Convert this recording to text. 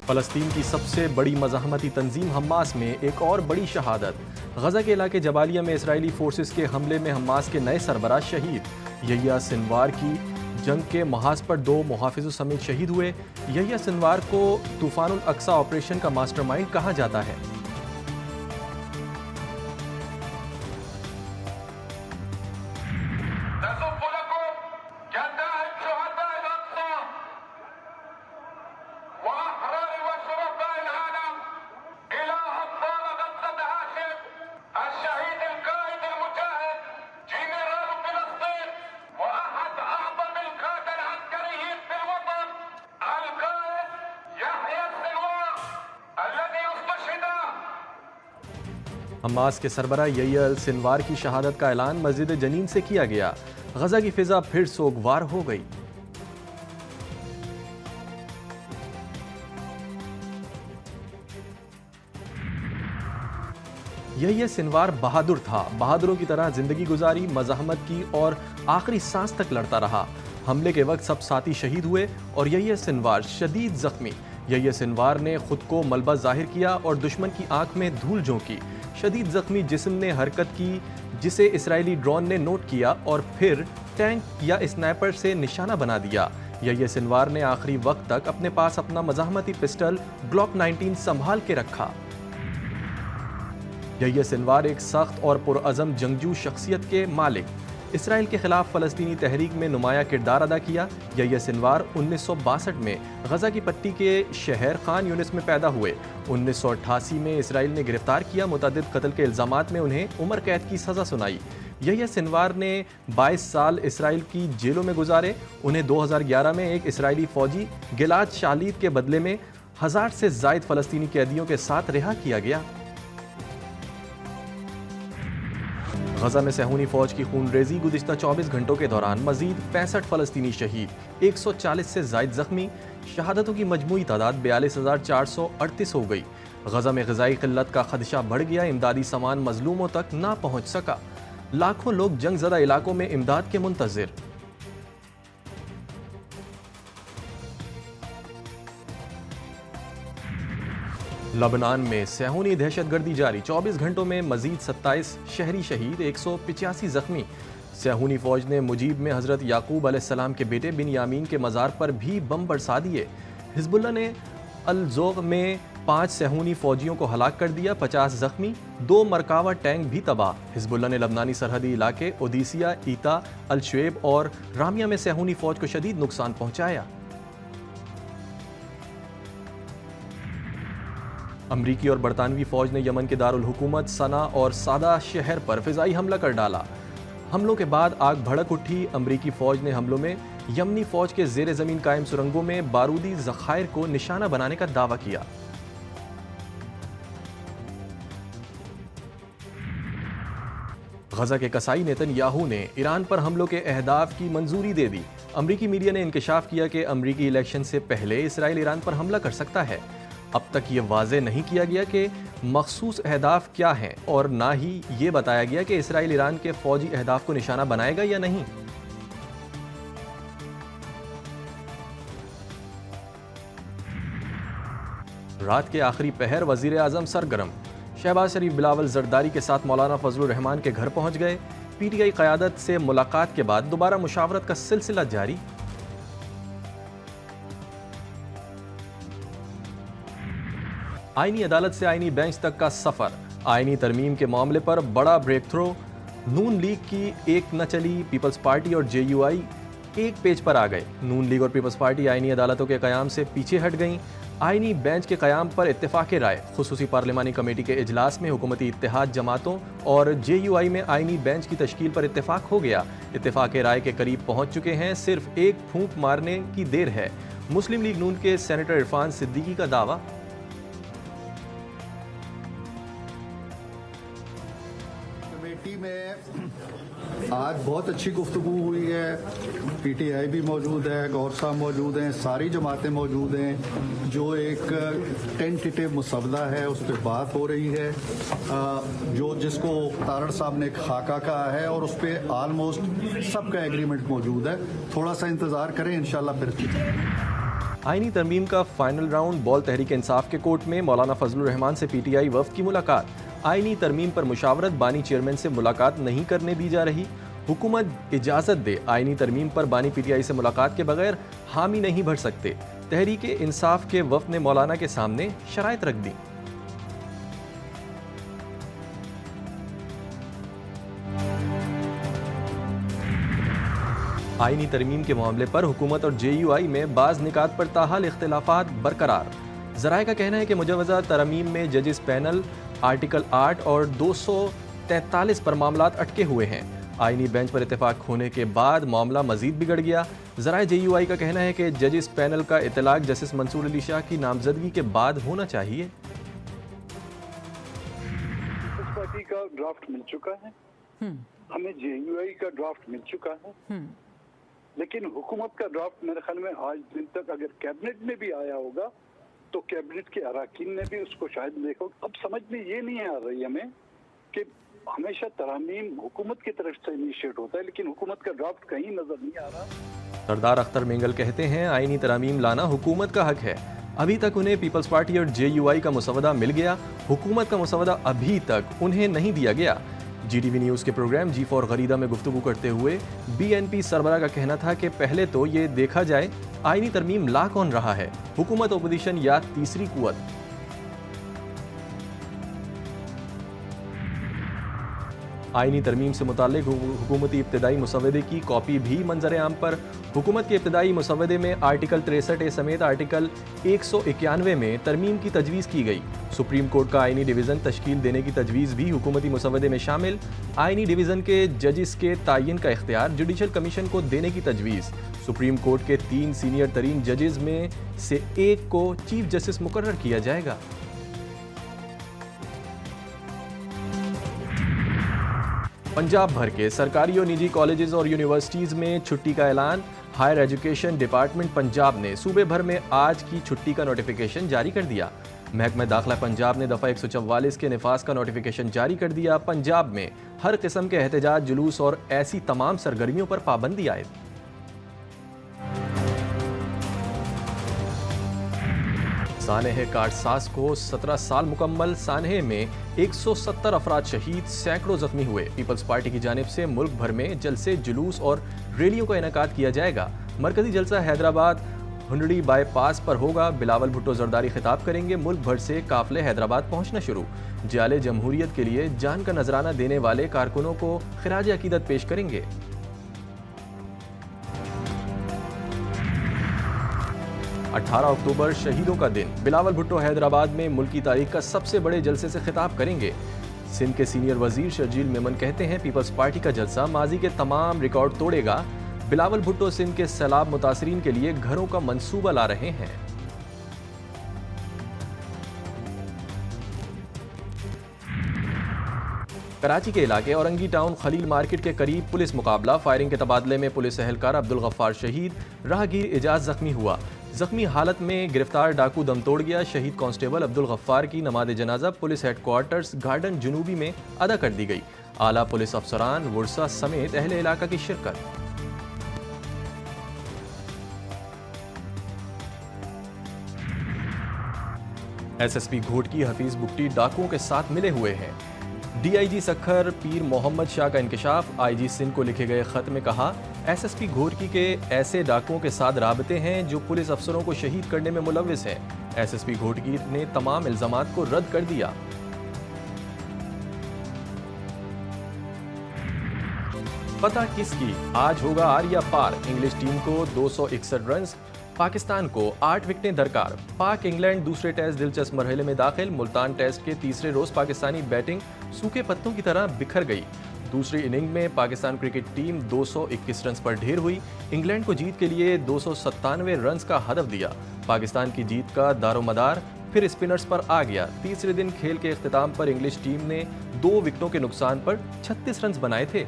फ़लस्तीन की सबसे बड़ी मज़ाहमती तंजीम हमास में एक और बड़ी शहादत। गज़ा के इलाके जबालिया में इसराइली फोर्सेस के हमले में हमास के नए सरबराह शहीद। यहिया सिनवार की जंग के महाज पर 2 मुहाफिजों समेत शहीद हुए। यहिया सिनवार को तूफ़ानुल अक्सा ऑपरेशन का मास्टरमाइंड कहा जाता है। हमास के सरबराह यहिया अल सिनवार की शहादत का ऐलान मस्जिद जनीन से किया गया। गजा की फिजा फिर सोगवार हो गई। यहिया सिनवार बहादुर था, बहादुरों की तरह जिंदगी गुजारी, मज़ाहमत की और आखिरी सांस तक लड़ता रहा। हमले के वक्त सब साथी शहीद हुए और यहिया सिनवार शदीद जख्मी। यहिया सिनवार ने खुद को मलबा जाहिर किया और दुश्मन की आंख में धूल झोंकी। शदीद जख्मी जिस्म ने हरकत की जिसे इसराइली ड्रोन ने नोट किया और फिर टैंक या स्नाइपर से निशाना बना दिया। यहिया सिनवार ने आखिरी वक्त तक अपने पास अपना मज़ाहमती पिस्टल ग्लॉक 19 संभाल के रखा। यहिया सिनवार एक सख्त और पुरअज़म जंगजू शख्सियत के मालिक, इसराइल के खिलाफ फ़लस्तीनी तहरीक में नुमाया किरदार अदा किया। यहिया सिनवार 1962 में गज़ा की पट्टी के शहर खान यूनिस में पैदा हुए। 1988 में इसराइल ने गिरफ्तार किया, मुतअद्दिद कत्ल के इल्ज़ामात में उन्हें उम्र कैद की सज़ा सुनाई। यहिया सिनवार ने 22 साल इसराइल की जेलों में गुजारे। उन्हें 2011 में एक इसराइली फ़ौजी गिलाद शालीद के बदले में 1000 से ज़ायद फ़लस्तीनी कैदियों के साथ रिहा किया गया। गजा में सहूनी फौज की खूनरेजी, गुज़िश्ता 24 घंटों के दौरान मजीद 65 फ़लस्तीनी शहीद, 140 से ज़ायद ज़ख्मी। शहादतों की मजमूई तादाद 42,438 हो गई। गजा में ग़िज़ाई क़िल्लत का खदशा बढ़ गया, इमदादी सामान मजलूमों तक ना पहुँच सका। लाखों लोग जंगज़दा इलाकों में इमदाद के मुंतज़िर। लबनान में सहूनी दहशतगर्दी जारी, 24 घंटों में मजीद 27 शहरी शहीद, 185 जख्मी। सहूनी फौज ने मुजीब में हज़रत याकूब अलैहिस्सलाम के बेटे बिनयामीन के मज़ार पर भी बम बरसा दिए। हिज़्बुल्लाह ने अल-ज़ोग़ में 5 सहूनी फौजियों को हलाक कर दिया, 50 जख्मी, 2 मरकावा टैंक भी तबाह। हिज़्बुल्लाह ने लबनानी सरहदी इलाके ओदीसिया, ईता, अल-शुएब और रामिया में सहूनी फौज को शदीद नुकसान पहुँचाया। अमरीकी और बरतानवी फौज ने यमन के दारुल हुकूमत सना और सादा शहर पर फिजाई हमला कर डाला। हमलों के बाद आग भड़क उठी। अमरीकी फौज ने हमलों में यमनी फौज के ज़ेर ज़मीन कायम सुरंगों में बारूदी ज़खायर को निशाना बनाने का दावा किया। गजा के कसाई नेतन्याहू ने ईरान पर हमलों के अहदाफ की मंजूरी दे दी। अमरीकी मीडिया ने इंकशाफ किया कि अमरीकी इलेक्शन से पहले इसराइल ईरान पर हमला कर सकता है। अब तक ये वाज़े नहीं किया गया कि मखसूस अहदाफ क्या हैं और ना ही ये बताया गया कि इसराइल ईरान के फौजी अहदाफ को निशाना बनाएगा या नहीं। रात के आखिरी पहर वज़ीर आज़म सरगर्म। शहबाज शरीफ बिलावल जरदारी के साथ मौलाना फजलुर रहमान के घर पहुंच गए। PTI क़यादत से मुलाकात के बाद दोबारा मुशावरत का सिलसिला जारी। आईनी अदालत से आईनी बेंच तक का सफर। आईनी तरमीम के मामले पर बड़ा ब्रेक थ्रो। नून लीग की एक न चली, पीपल्स पार्टी और JUI एक पेज पर आ गए। नून लीग और पीपल्स पार्टी आईनी अदालतों के क़याम से पीछे हट गईं। आईनी बेंच के क़याम पर इत्तेफाक राय। खुसूसी पार्लिमानी कमेटी के इजलास में हुकूमती इत्तेहाद जमातों और JUI में आईनी बेंच की तश्कील पर इत्तेफाक हो गया। इत्तेफाक राय के करीब पहुँच चुके हैं, सिर्फ एक फूंक मारने की देर है। मुस्लिम लीग नून के सेनेटर इरफान सिद्दीकी का दावा। में आज बहुत अच्छी गुफ्तगू हुई है। PTI भी मौजूद है, गौर साहब मौजूद हैं, सारी जमातें मौजूद हैं। जो एक टेंटेटिव मुसवदा है उस पर बात हो रही है, जो जिसको तारड़ साहब ने खाका कहा है और उस पर आलमोस्ट सबका एग्रीमेंट मौजूद है। थोड़ा सा इंतज़ार करें, इंशाल्लाह फिर आईनी तरमीम का final round ball Tehreek Insaf के कोर्ट में मौलाना फजलुर रहमान से पीटीआई वफ्द की मुलाकात। आईनी तरमीम पर मुशावरत बानी चेयरमैन से मुलाकात नहीं करने दी जा रही। हुकूमत इजाज़त दे, आईनी तरमीम पर बानी पीटीआई से मुलाकात के बगैर हामी नहीं भर सकते। तहरीक इंसाफ के वफ्द ने मौलाना के सामने शराइत रख दी। आईनी तरमीम के मामले पर हुकूमत और JUI में बाज़ निकात पर ताहाल इख्तिलाफात बरकरार। ज़राए का कहना है कि मुजवज़ा तरमीम में जजिस पैनल आर्टिकल 8 और 243 पर मामलात अटके हुए हैं। आईनी बेंच पर इत्तेफाक होने के बाद मामला मजीद बिगड़ गया। ज़राए JUI का कहना है कि जजिस पैनल का इतलाक जस्टिस मंसूर अली शाह की नामजदगी के बाद होना चाहिए। पार्टी का ड्राफ्ट मिल चुका है, हमें JUI का ड्राफ्ट मिल चुका है, लेकिन हुकूमत का ड्राफ्ट मेरे ख्याल में आज दिन तक अगर कैबिनेट में भी आया होगा तो कैबिनेट के अराकीन ने भी उसको शायद देखो। अब समझ में ये नहीं आ रही हमें कि हमेशा तरामीम हुकूमत की तरफ से इनिशिएट होता है, लेकिन हुकूमत का ड्राफ्ट कहीं नजर नहीं आ रहा। सरदार अख्तर मेंगल कहते हैं आईनी तरामीम लाना हुकूमत का हक है। अभी तक उन्हें पीपल्स पार्टी और JUI का मुसवदा मिल गया, हुकूमत का मुसवदा अभी तक उन्हें नहीं दिया गया। GTV न्यूज़ के प्रोग्राम G4 गरीदा में गुफ्तगू करते हुए BNP सरबराह का कहना था कि पहले तो ये देखा जाए आईनी तरमीम ला कौन रहा है, हुकूमत, ओपोजिशन या तीसरी कुव्वत। आईनी तरमीम से मुताल्लिक हुकूमती इब्तदाई मुसवदे की कॉपी भी मंजर आम पर। हुकूमत के इब्तदाई मुसवदे में आर्टिकल 63A समेत आर्टिकल 191 में तरमीम की तजवीज़ की गई। सुप्रीम कोर्ट का आईनी डिवीज़न तश्कील देने की तजवीज़ भी हुकूमती मुसवदे में शामिल। आईनी डिवीज़न के जजिस के तयन का इख्तियार जुडिशल कमीशन को देने की तजवीज़। सुप्रीम कोर्ट के 3 सीनियर तरीन जजेस में से एक को चीफ जस्टिस मुकर्रर किया जाएगा। पंजाब भर के सरकारी और निजी कॉलेजेस और यूनिवर्सिटीज़ में छुट्टी का ऐलान। हायर एजुकेशन डिपार्टमेंट पंजाब ने सूबे भर में आज की छुट्टी का नोटिफिकेशन जारी कर दिया। महकमा दाखिला पंजाब ने दफ़ा 144 के निफाज का नोटिफिकेशन जारी कर दिया। पंजाब में हर किस्म के एहतजाज, जुलूस और ऐसी तमाम सरगर्मियों पर पाबंदी आयद। सानहे कारसाज को 17 साल मुकम्मल। सानहे में 170 अफराद शहीद, सैकड़ों जख्मी हुए। पीपल्स पार्टी की जानिब से मुल्क भर में जलसे, जुलूस और रैलियों का इनेकाद किया जाएगा। मरकजी जलसा हैदराबाद हुंडड़ी बाईपास पर होगा। बिलावल भुट्टो जरदारी खिताब करेंगे। मुल्क भर से काफिले हैदराबाद पहुंचना शुरू। जाले जमहूरियत के लिए जान का नजराना देने वाले कारकुनों को खिराज अकीदत पेश करेंगे। 18 अक्टूबर शहीदों का दिन। बिलावल भुट्टो हैदराबाद में मुल्क की तारीख का सबसे बड़े जलसे से खिताब करेंगे। सिंध के सीनियर वजीर शर्जील मेमन कहते हैं पीपल्स पार्टी का जलसा माजी के तमाम रिकॉर्ड तोड़ेगा। बिलावल भुट्टो सिंध के सैलाब मुतासरीन के लिए घरों का मंसूबा ला रहे हैं। कराची के इलाके औरंगी टाउन खलील मार्केट के करीब पुलिस मुकाबला। फायरिंग के तबादले में पुलिस एहलकार अब्दुल गफ्फार शहीद, राहगीर एजाज जख्मी हुआ। जख्मी हालत में गिरफ्तार डाकू दम तोड़ गया। शहीद कांस्टेबल अब्दुल गफ्फार की नमाज जनाजा पुलिस हेडक्वार्टर्स गार्डन जुनूबी में अदा कर दी गई। आला पुलिस अफसरान, वुरसा समेत अहले इलाका की शिरकत। SSP घोटकी हफीज बुट्टी डाकुओं के साथ मिले हुए हैं। DIG सखर पीर मोहम्मद शाह का इंकशाफ। IG सिंध को लिखे गए खत में कहा SSP घोटकी के ऐसे डाकुओं के साथ राबते हैं जो पुलिस अफसरों को शहीद करने में मुलव्विस हैं। SSP घोटकी ने तमाम इल्जामात को रद्द कर दिया। पता किसकी आज होगा आर्या पार। इंग्लिश टीम को 261 रन, पाकिस्तान को 8 विकेटें दरकार। पाक इंग्लैंड दूसरे टेस्ट दिलचस्प मरहले में दाखिल। मुल्तान टेस्ट के तीसरे रोज पाकिस्तानी बैटिंग सूखे पत्तों की तरह बिखर गई। दूसरी इनिंग में पाकिस्तान क्रिकेट टीम 221 रन पर ढेर हुई। इंग्लैंड को जीत के लिए 297 रन का हदफ दिया। पाकिस्तान की जीत का दारोमदार फिर स्पिनर्स पर आ गया। तीसरे दिन खेल के इख्तिताम पर इंग्लिश टीम ने 2 विकेटों के नुकसान पर 36 रन बनाए थे।